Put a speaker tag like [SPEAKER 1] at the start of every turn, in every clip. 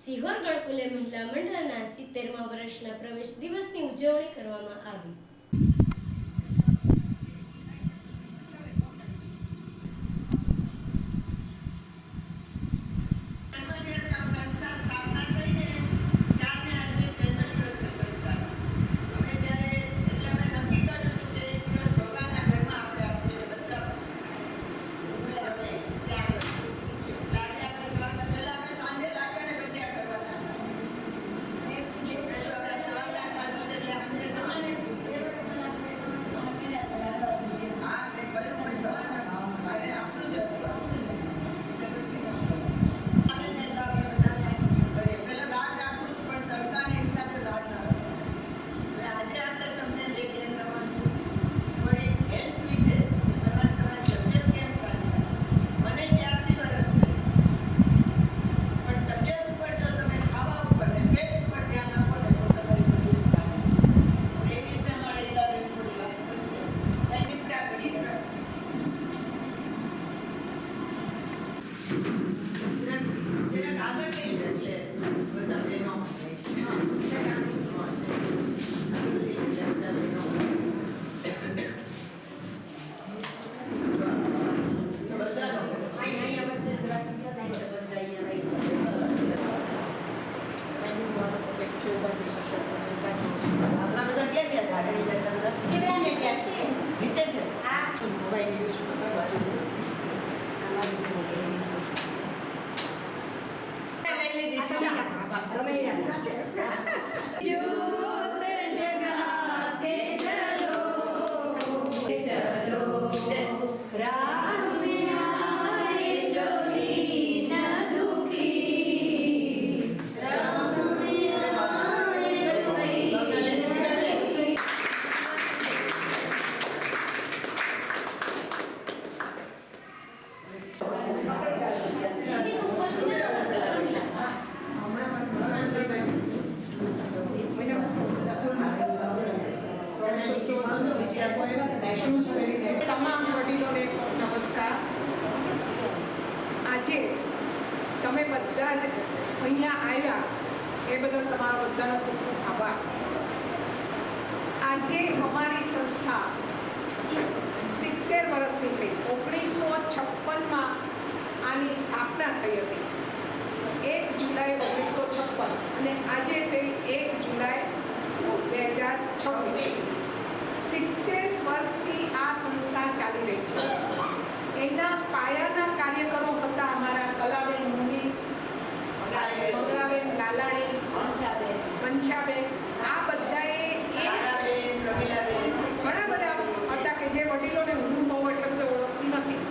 [SPEAKER 1] સિહોર ગણપુલે મહિલા મંડળના 70મા વર્ષના પ્રવેશ દિવસની ઉજવણી કરવામાં આવી।
[SPEAKER 2] તમામ વડીલોને નમસ્કાર। આજે તમે બધા જ અહીંયા આવ્યા એ બદલ તમારો બધાનો ખૂબ ખૂબ આભાર। આજે અમારી સંસ્થા 70 વર્ષની થઈ। 1956માં આની સ્થાપના થઈ હતી, 1 જુલાઈ 1956, અને આજે થઈ 1 જુલાઈ 2026। 70 વર્ષથી આ સંસ્થા ચાલી રહી છે। એના પાયાના કાર્યકરો હતા અમારા કલાબેન મુની, મંગલાબેન લાલાણી, પંચાબેન। આ બધાએ ઘણા બધા હતા કે જે વડીલોને હું બહુ એટલે બધું ઓળખતી નથી,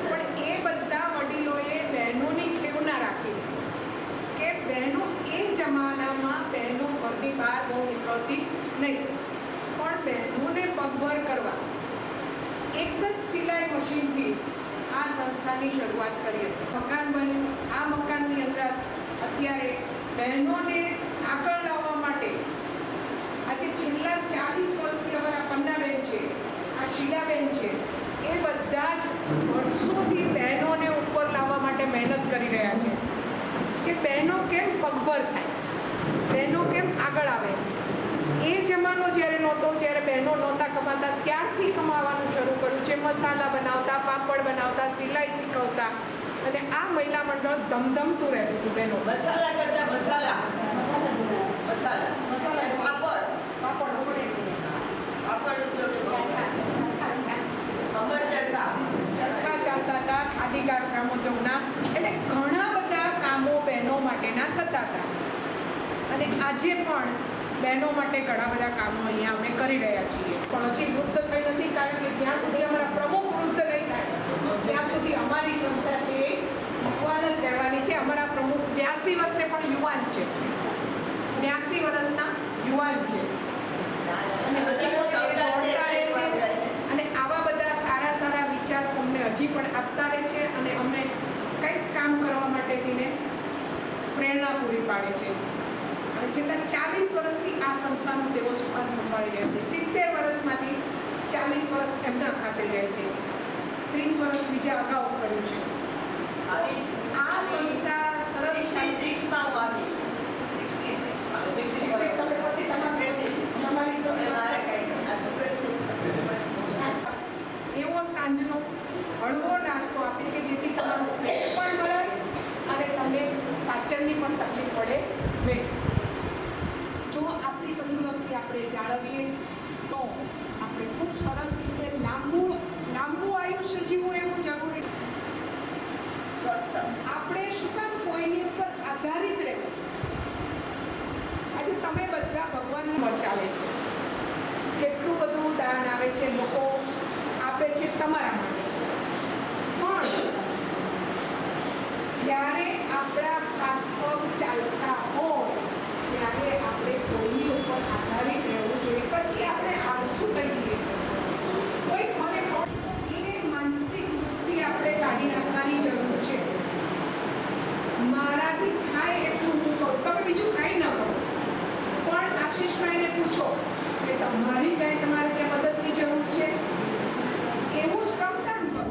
[SPEAKER 2] પણ એ બધા વડીલોએ બહેનોની ખેવના રાખી કે બહેનો એ જમાનામાં બહેનો ઘરની બહાર બહુ નીકળતી નહીં, પણ બહેનોને પગભર કરવા એક જ સિલાઈ મશીનથી આ સંસ્થાની શરૂઆત કરી હતી। મકાન બન્યું। આ મકાનની અંદર અત્યારે બહેનોને આગળ લાવવા માટે આજે છેલ્લા 40 વર્ષથી અમારા પન્નાબેન છે, આ શીલાબેન છે, એ બધા જ વર્ષોથી બહેનોને ઉપર લાવવા માટે મહેનત કરી રહ્યા છે કે બહેનો કેમ પગભર થાય, બહેનો કેમ આગળ આવે। એ જમાનો જ્યારે નહોતો, જ્યારે બહેનો નહોતા કમાતા, ત્યારથી કમાવાનું શરૂ કર્યું છે। મસાલા બનાવતા, પાપડ બનાવતા, સિલાઈ શીખવતા, અને આ મહિલા મંડળ ધમધમતું રહેતું હતું બહેનો।
[SPEAKER 3] મસાલા કરતા મસાલા પાપડ અમર
[SPEAKER 2] ચરખા ચાલતા હતા, ખાદીગાર ગ્રામોદ્યોગના, એટલે ઘણા બધા કામો બહેનો માટેના થતા હતા। અને આજે પણ બહેનો માટે ઘણા બધા કામો અહીંયા અમે કરી રહ્યા છીએ, પણ હજી વૃદ્ધ થઈ નથી, કારણ કે જ્યાં સુધી અમારા પ્રમુખ વૃદ્ધ નહીં થાય ત્યાં સુધી અમારી સંસ્થા છે એ યુવાન જ રહેવાની છે। અમારા પ્રમુખ 82 વર્ષે પણ યુવાન છે, 82 વર્ષના યુવાન છે, અને હજી પણ દોડતા રહે છે, અને આવા બધા સારા સારા વિચારો અમને હજી પણ આપતા રહે છે, અને અમને કંઈક કામ કરવા માટે થઈને પ્રેરણા પૂરી પાડે છે। અને છેલ્લા 40 વર્ષથી આ સંસ્થાનું તેઓ સુકાન સંભાળી રહ્યા છે। 70 વર્ષમાંથી 40 વર્ષ એમના ખાતે જાય છે, 30 વર્ષ બીજા અગાઉ કર્યું છે। આ સંસ્થા સરસ
[SPEAKER 3] 66માં આવી
[SPEAKER 2] સાંજનો હળવો નાસ્તો આપીએ કે જેથી તમારું પેટ પણ ભરાય અને તમને પાચનની પણ તકલીફ પડે નહીં. જો આપણી તંદુરસ્તી આપણે જાળવીએ તો આપણે ખૂબ સરસ રીતે લાંબુ આયુષ્ય જીવવું એવું જરૂરી.
[SPEAKER 3] સ્વસ્થ
[SPEAKER 2] આપણે શું કામ કોઈની ઉપર આધારિત રહેવું? આજે તમે બધા ભગવાનની મત ચાલે છે, કેટલું બધું દાન આવે છે, લોકો આપે છે તમારા માટે, પણ જ્યારે આપણા હાથ પગ ચાલતા હોય ત્યારે આપણે કોઈની ઉપર આધારિત રહેવું જોઈએ. પછી આપણે આળસુ થઈ જઈએ. કોઈ મને એ માનસિક વૃત્તિ આપણે કાઢી નાખવાની જરૂર છે. મારાથી થાય એટલું હું કરું, તમે બીજું કાંઈ ન કરો, પણ આશીષભાઈને પૂછો કે તમારે ત્યાં મદદની જરૂર છે, એવું શ્રમદાન કરો.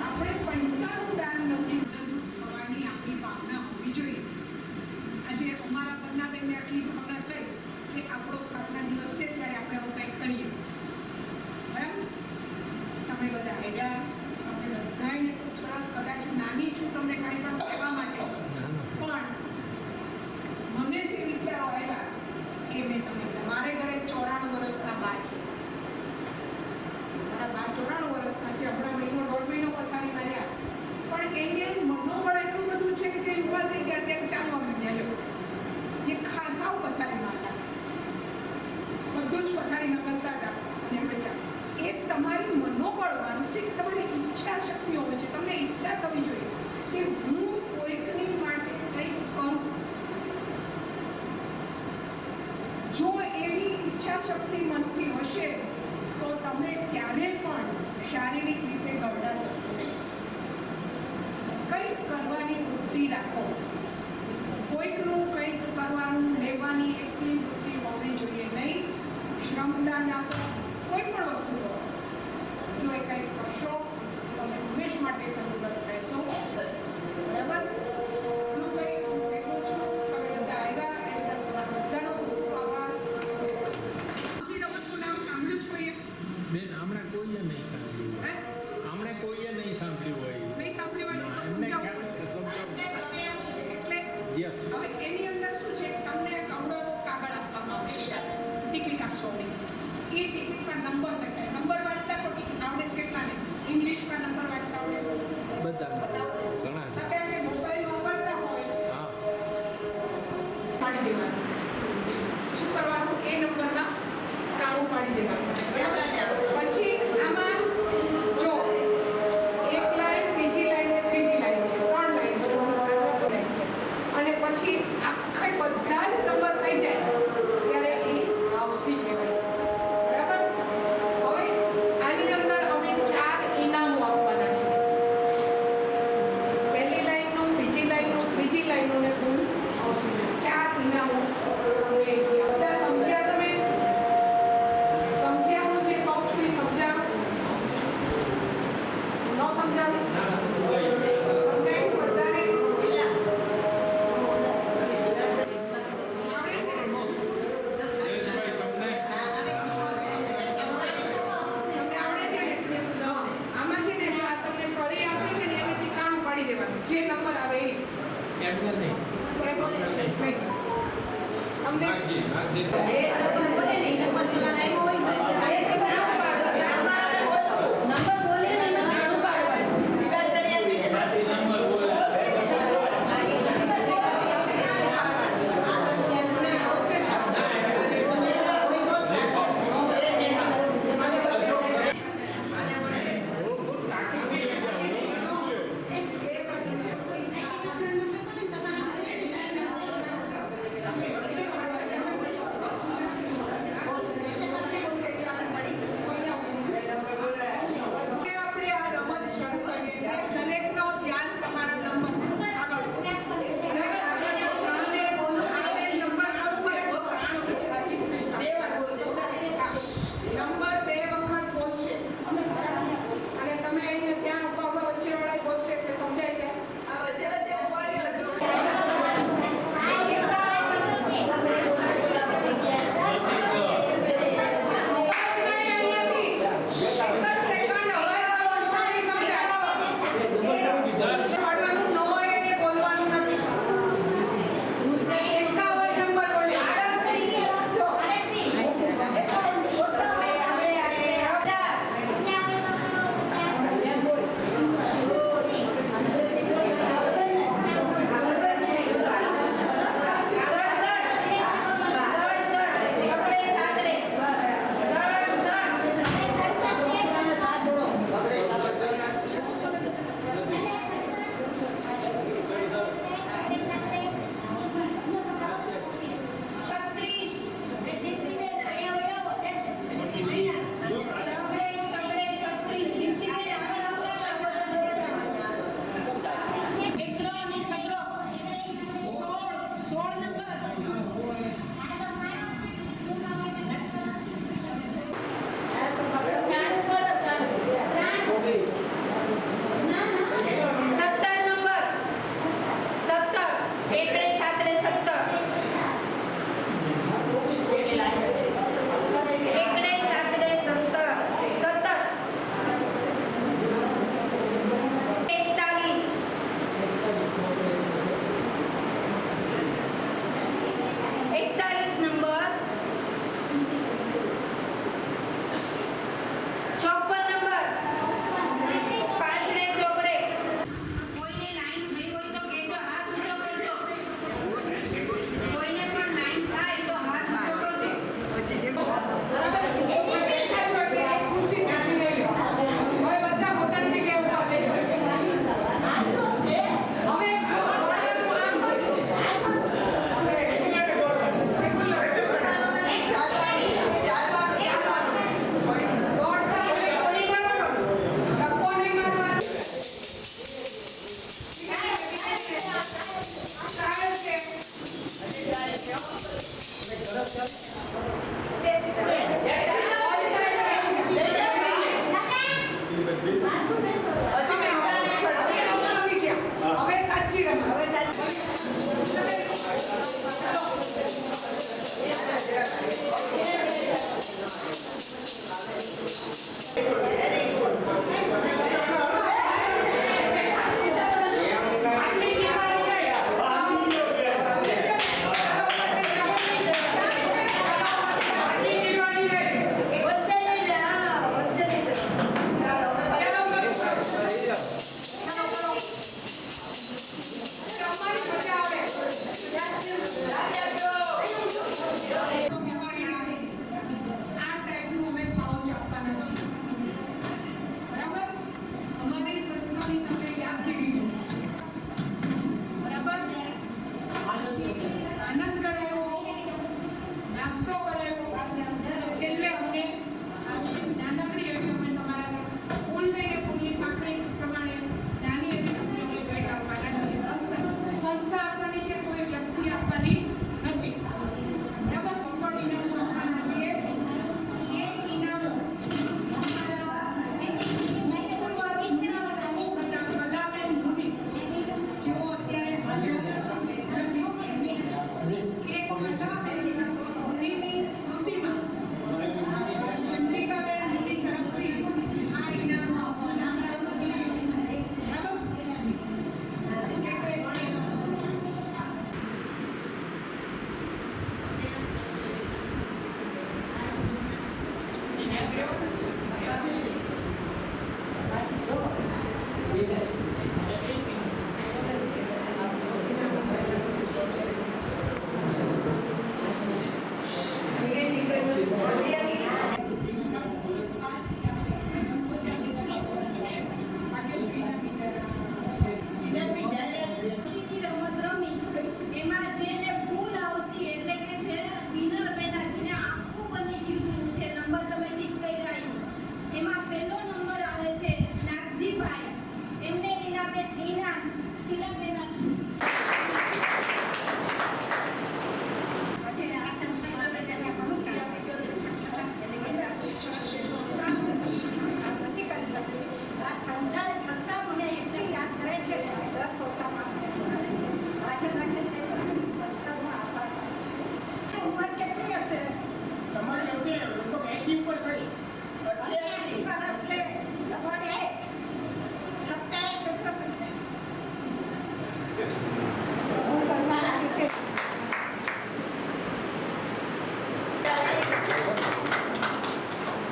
[SPEAKER 2] આપણે પૈસાનું દાન નથી, મદદરૂપ થવાની આપણી ભાવના હોવી જોઈએ. આજે અમારા પન્નાબેનને આટલી ભાવના થઈ કે આપણો સ્થાપના દિવસ છે ત્યારે આપણે આવું કંઈક કરીએ. બરાબર? તમે બધા આવ્યા, તમને બધાને ખૂબ સરસ. કદાચ હું નાની છું તમને કાંઈ પણ કહેવા માટે, પણ મને જે વિચારો આવ્યા એ મેં તમને. મારે ઘરે 94 વર્ષના બા છે. મારા બા 94 વર્ષના છે. હમણાં દોઢ મહિનો પથારી માર્યા, પણ એને મનોબળ એટલું બધું છે કે ઊભા થઈ ગયા ત્યારે ચાલવા માંડ્યા. લોકો જે ખાસાઓ પથારીમાં હતા, બધું જ પથારીમાં કરતા હતા ને બચા. એ તમારી મનોબળ, માનસિક તમારી ઈચ્છા શક્તિ હોવી જોઈએ. તમને ઈચ્છા થવી જોઈએ કે હું કોઈકની માટે કંઈક કરું. જો એવી ઈચ્છા શક્તિ મનથી હશે તો તમે ક્યારે પણ શારીરિક રીતે ગરડા થશો નહીં. કંઈક કરવાની વૃત્તિ રાખો. કોઈકનું કંઈક કરવાનું, લેવાની એટલી વૃત્તિ હોવી જોઈએ નહીં. શ્રમદાન આપો, કોઈ પણ વસ્તુ કરો. જો એ કંઈક કરશો તમે હંમેશ માટે તંદુરસ્ત રહેશો. બરાબર? હું કંઈ બેઠો છું, તમે બધા આવ્યા, એ બધા તમારા બધાનો ખૂબ આભાર. રમતનું નામ સાંભળ્યું જ કોઈએ?
[SPEAKER 4] બેન હમણાં કોઈએ નહીં સાંભળ્યું
[SPEAKER 2] હે?
[SPEAKER 4] હમણાં કોઈએ નહીં સાંભળ્યું હોય.
[SPEAKER 2] નહીં સાંભળ્યું હોય તો
[SPEAKER 4] એમને
[SPEAKER 2] સમજાવવું
[SPEAKER 4] ખ્યાલ છે, સમજાવવું.
[SPEAKER 2] પડશે. એટલે
[SPEAKER 4] યસ
[SPEAKER 2] હવે એની અંદર શું છે, તમને કવડો કાગળ આપવામાં આવે, ટિકિટ આપશો. એ ટિકિટમાં નંબર લખાય. નંબર વાંચતા તો ટિકિટ આવડે જ કેટલાને? ઇંગ્લિશમાં નંબર વાંચતા આવડે છે
[SPEAKER 4] બધા ઘણા છે.
[SPEAKER 2] કારણ કે મોબાઈલ વાપરતા હોય
[SPEAKER 4] હા
[SPEAKER 2] પાડી દેવાનું. શું કરવાનું? એ નંબરમાં કાળું પાડી દેવાનું. પછી આમાં જો એક લાઈન, બીજી લાઈન ને ત્રીજી લાઈન છે, 3 લાઈન છે. અને પછી આખા બધા જ નંબર થઈ જાય ત્યારે એ હાઉસી કહેવાય છે. બરાબર? હવે આની અંદર અમે 4 ઇનામો આપવાના છે. પહેલી લાઈનનું, બીજી લાઈનનું, ત્રીજી લાઈનનું ને ફૂલ હાઉસી. 4 ઇનામો અમને બધા સમજ્યા? તમે સમજ્યા? હું જે કહું છું એ સમજાણું? ન સમજાણું? સમજાયું બધાને? તમને આવડે છે ને? આમાં છે ને, જો આ તમને સળી આપી છે ને એમાંથી કાણું પાડી દેવાનું. જે નંબર આવે એ.
[SPEAKER 4] એમને નહીં.
[SPEAKER 2] નહીં. તમને
[SPEAKER 1] નંબર બોલે ને એમાં ઘણું પાડવાનું.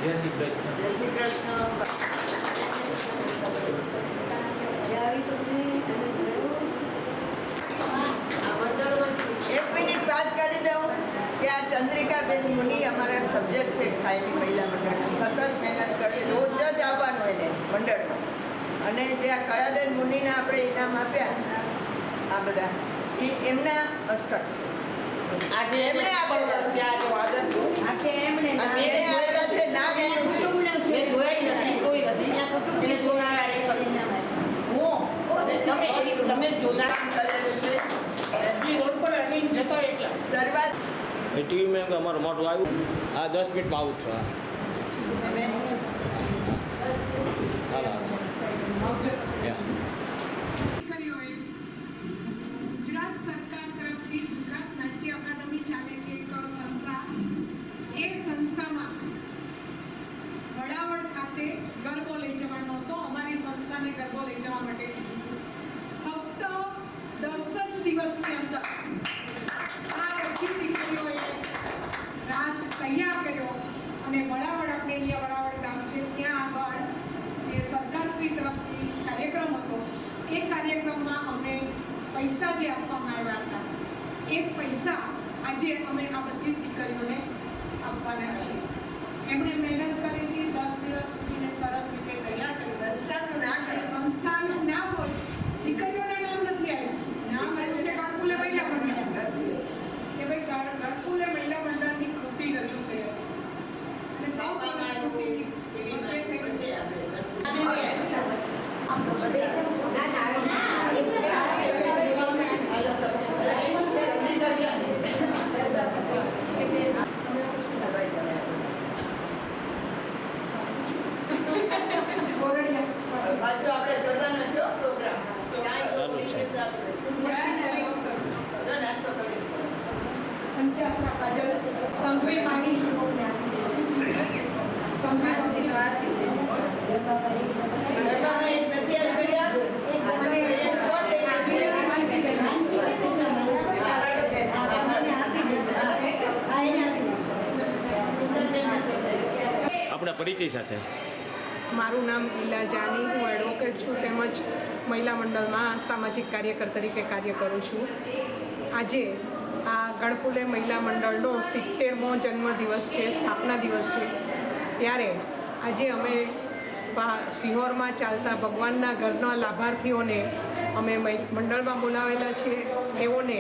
[SPEAKER 4] જય શ્રી કૃષ્ણ.
[SPEAKER 3] જય શ્રી કૃષ્ણ. એક મિનિટ વાત કરી દઉં કે આ ચંદ્રિકાબેન મુનિ અમારા સભ્ય છે કાયમી મહિલા મંડળના. સતત મહેનત કરી, રોજ જ આવવાનું એને મંડળમાં. અને જે આ કળાબેન મુનિને આપણે ઇનામ આપ્યા આ બધા એ એમના હસ્તક છે.
[SPEAKER 5] આજે
[SPEAKER 3] એમણે આપેલા છે. એમણે આવેલા છે. નામ એનું છે.
[SPEAKER 5] મેં જોયા નથી કોઈ હતી એને જોનારા એક હું તમે જોનાર
[SPEAKER 3] કરેલું છે.
[SPEAKER 5] રોડ પર રહીને જતો એકલા
[SPEAKER 3] શરૂઆત
[SPEAKER 4] એ ટીવીમાં એમ કે અમારું મોટું આવ્યું. હા 10 મિનિટમાં આવું છું.
[SPEAKER 3] અમે
[SPEAKER 4] હા હા
[SPEAKER 2] દીકરીઓએ ગુજરાત સરકાર તરફથી ગુજરાત નાટ્ય અકાદમી ચાલે છે એક સંસ્થા. એ સંસ્થામાં વડાવડ ખાતે ગરબો લઈ જવાનો હતો. અમારી સંસ્થાને ગરબો લઈ જવા માટે ફક્ત 10 જ દિવસની અંદર આ બધી દીકરીઓએ રાસ તૈયાર કર્યો અને વડાવડ આપણે અહીંયા વડાવડ ગામ છે ત્યાં આગળ એ સરકારશ્રી તરફથી કાર્યક્રમ હતો. એ કાર્યક્રમમાં અમને પૈસા જે આપવામાં આવ્યા હતા એ પૈસા આજે અમે આ બધી દીકરીઓને આપવાના છીએ. એમણે મહેનત કરી હતી 10 દિવસ સુધીને સરસ રીતે તૈયાર કરી.
[SPEAKER 3] સંસ્થાનું નામ
[SPEAKER 2] એ સંસ્થાનું નામ હોય, દીકરીઓના નામ નથી આવ્યું. નામ આવ્યું છે ગણકુલે મહિલા મંડળ. કે ભાઈ ગણકુલે મહિલા મંડળની કૃતિ રજૂ થઈ હતી અને બહુ સરસ કૃતિ
[SPEAKER 3] પાછું આપણે કરવાના છે પ્રોગ્રામ. નાસ્તો કરી
[SPEAKER 2] પંચાસના કાજલ સંઘવી માની સંઘવી
[SPEAKER 4] માહિતી સાથે.
[SPEAKER 2] મારું નામ ઈલા જાની, હું એડવોકેટ છું તેમજ મહિલા મંડળમાં સામાજિક કાર્યકર તરીકે કાર્ય કરું છું. આજે આ ગણપુલે મહિલા મંડળનો 70મો જન્મદિવસ છે, સ્થાપના દિવસ છે. ત્યારે આજે અમે સિહોરમાં ચાલતા ભગવાનના ઘરના લાભાર્થીઓને અમે મંડળમાં બોલાવેલા છે. તેઓને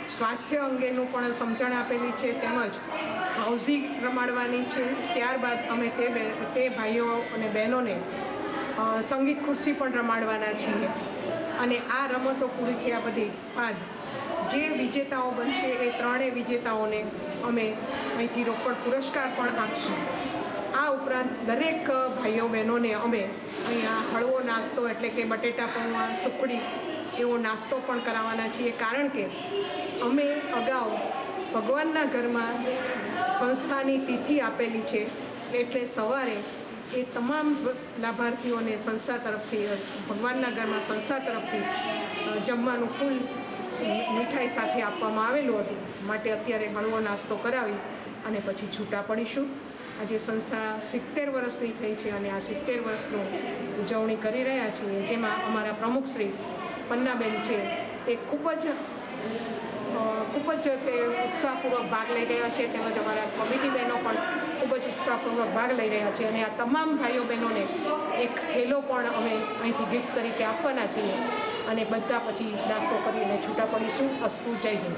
[SPEAKER 2] સ્વાસ્થ્ય અંગેનું પણ સમજણ આપેલી છે, તેમજ હાઉસિંગ રમાડવાની છે. ત્યારબાદ અમે તે ભાઈઓ અને બહેનોને સંગીત ખુરશી પણ રમાડવાના છીએ. અને આ રમતો પૂરી થયા બધી બાદ જે વિજેતાઓ બનશે એ ત્રણેય વિજેતાઓને અમે અહીંથી રોકડ પુરસ્કાર પણ આપશું. આ ઉપરાંત દરેક ભાઈઓ બહેનોને અમે અહીંયા હળવો નાસ્તો એટલે કે બટેટા પૌવા, સુખડી એવો નાસ્તો પણ કરાવવાના છીએ. કારણ કે અમે અગાઉ ભગવાનના ઘરમાં સંસ્થાની તિથિ આપેલી છે, એટલે સવારે એ તમામ લાભાર્થીઓને સંસ્થા તરફથી, ભગવાનના ઘરમાં સંસ્થા તરફથી જમવાનું ફૂલ મીઠાઈ સાથે આપવામાં આવેલું હતું. માટે અત્યારે હળવો નાસ્તો કરાવી અને પછી છૂટા પડીશું. આજે સંસ્થા 70 વર્ષની થઈ છે અને આ 70 વર્ષનું ઉજવણી કરી રહ્યા છીએ, જેમાં અમારા પ્રમુખ શ્રી પન્નાબેન છે તે ખૂબ જ તે ઉત્સાહપૂર્વક ભાગ લઈ રહ્યા છે, તેમજ અમારા કમિટી બહેનો પણ ખૂબ જ ઉત્સાહપૂર્વક ભાગ લઈ રહ્યા છે. અને આ તમામ ભાઈઓ બહેનોને એક થેલો પણ અમે અહીંથી ગિફ્ટ તરીકે આપવાના છીએ. અને બધા પછી નાસ્તો કરીને છૂટા પડીશું. અસ્તુ, જય હિન્દ.